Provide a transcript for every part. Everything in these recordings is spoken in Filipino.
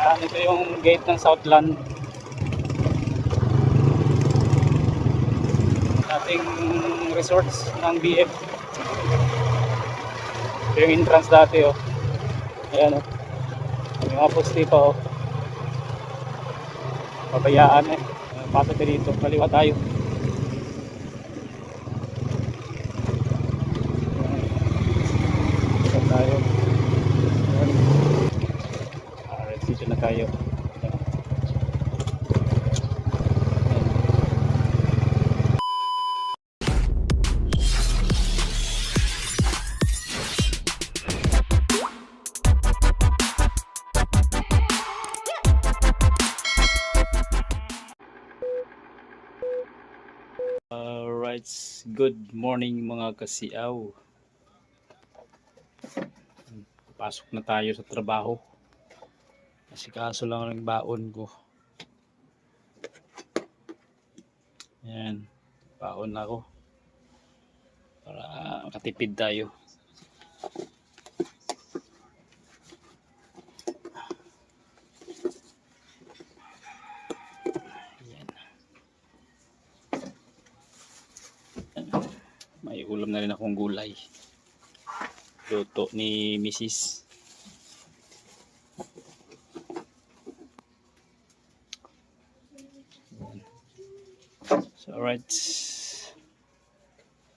Ito yung gate ng Southland. Dating resorts ng BF. Ito yung entrance dati oh. Ayan oh. May mga poste pa oh. Pabayaan eh. Pasok ka dito. Kaliwa tayo. Pasok tayo. Alright, dito na tayo. Alright, good morning mga kasiaw. Pasok na tayo sa trabaho. Kasi kaso lang ang baon ko. Ayan, baon ako. Para makatipid tayo. Ayan. May ulam na rin akong gulay. Luto ni Mrs. So alright,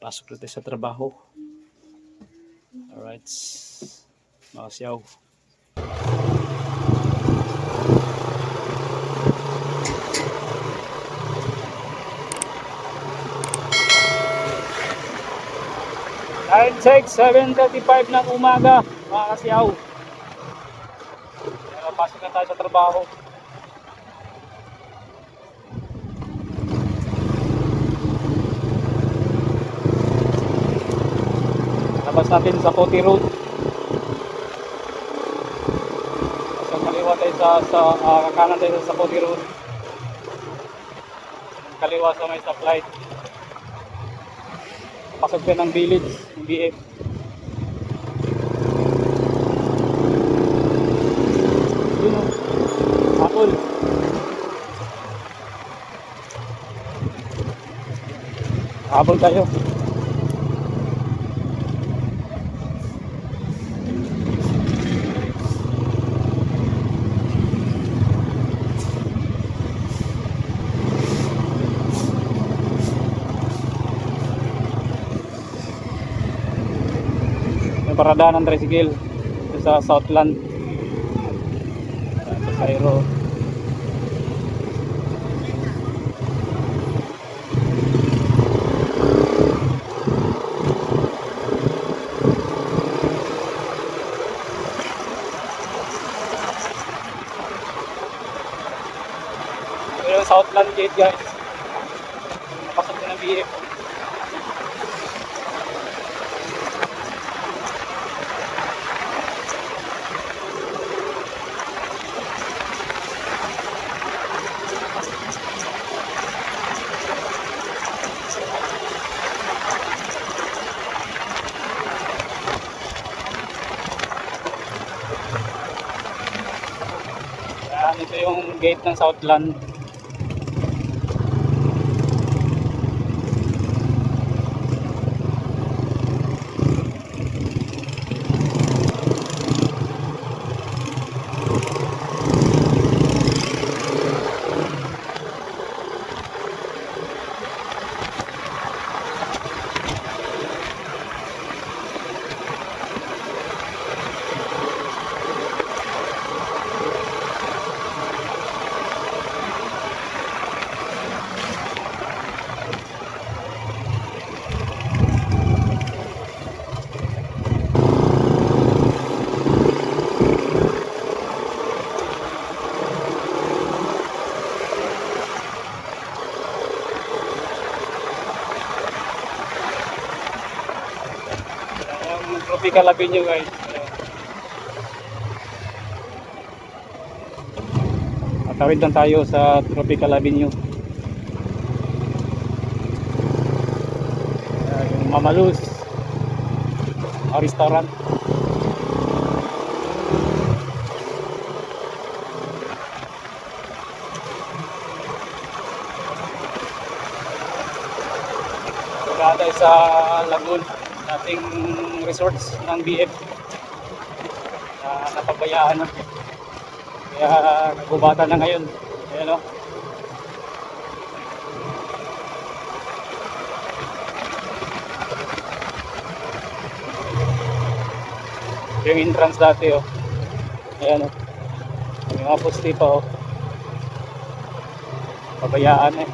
pasok na tayo sa trabaho. Alright, makasyaw. Time check, 7:35 ng umaga, mga kasiyaw. Pasok na tayo sa trabaho. Labas natin sa Coti Road. Sa kaliwa tayo kakanan tayo sa Coti Road. Kaliwa sa may stoplight. Pasok din ng village, ng BF. Yun o, Apple. Apple tayo. Parada ng tricycle sa Southland sa Cairo. Ito yung Southland gate guys. Napasok na ng BF. Ito yung gate ng Southland. Tropical Avenue guys. Atawid lang tayo sa Tropical Avenue. Yung Mamalus restaurant. tayo sa Lagoon, dating resorts ng BF na napabayaan na. Kaya nagubatan na ngayon. Ayan o. Yung entrance dati o. Ayan o. May mga poste pa o. Pabayaan eh.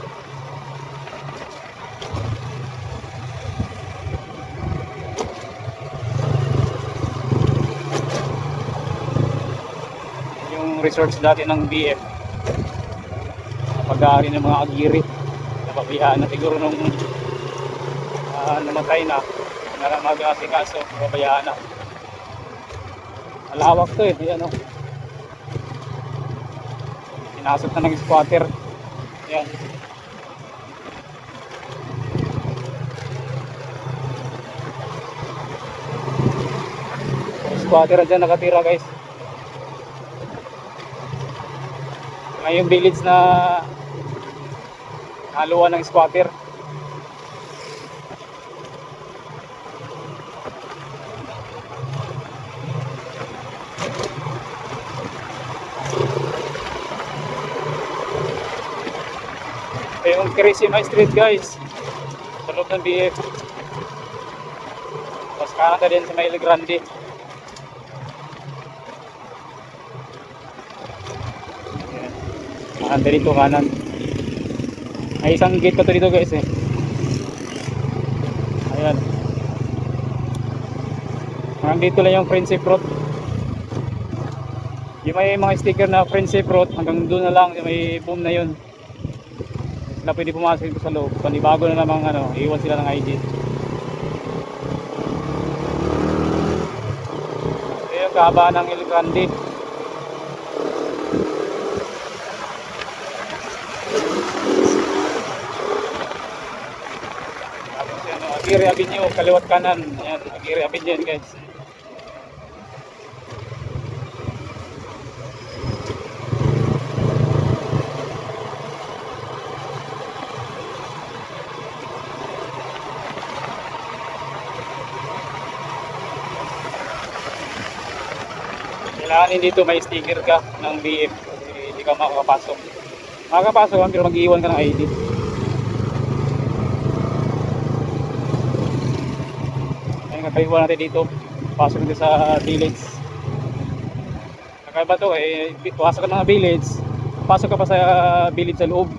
Resorts dati ng BF, pag-aari ng mga agiri, napabayaan na siguro nung namatay na mag-asikaso, napabayaan na. Malawak to eh, ayan o. Pinasok na ng squatter. Ayan. Squatter dyan nakatira guys. Ngayong village na haluan ng squatter. Ito yung Kirisima Street guys, sa loob ng BF. Tapos kanan ka din sa Mayle Grande. Kanan dito, kanan. May isang gate pa to dito guys eh. Ayan. Hanggang dito lang yung Friendship Road. Yung may mga sticker na Friendship Road, hanggang doon na lang, yung may boom na yun. Sila pwede pumasok dito sa loob. Panibago na namang iwan sila ng ID. Ito yung kahabaan ng El Grande. Aguirre Avenue, kaliwat kanan. Ayan, Aguirre Avenue yan guys. Kailangan dito may sticker ka ng BF kasi hindi ka makakapasok. Makakapasok ka pero mag-iwan ka ng ID. Kakaiba natin dito, pasok dito sa village. Kakaiba to eh, pasok ka ng village, pasok ka pa sa village sa loob.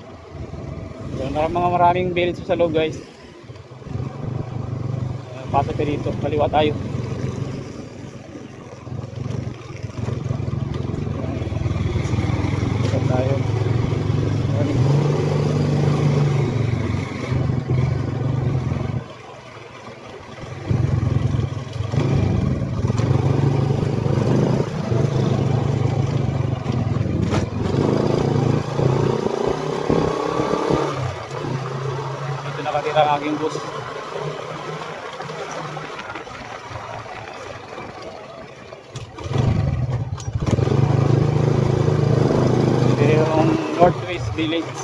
So, maraming village sa loob guys. Pasok ka dito, kaliwa tayo. Nakatira ang aking bus. Ito yung Northwest Village.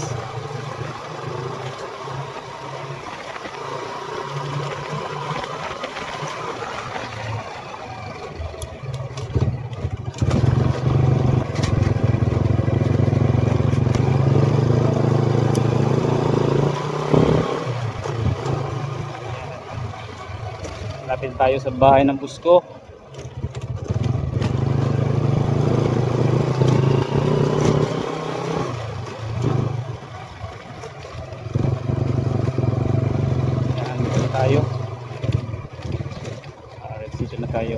Lapit tayo sa bahay ng bus ko. Yan, dito na tayo. Dito na tayo.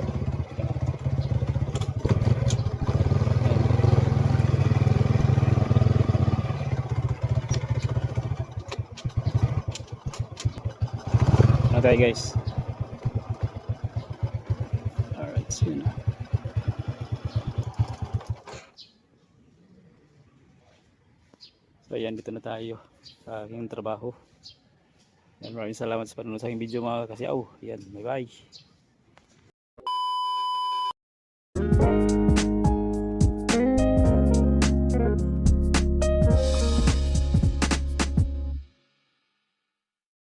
Okay guys. So ayan, dito na tayo sa aking trabaho. Maraming salamat sa panonood sa aking video mga kasiyaw. Yan, bye bye.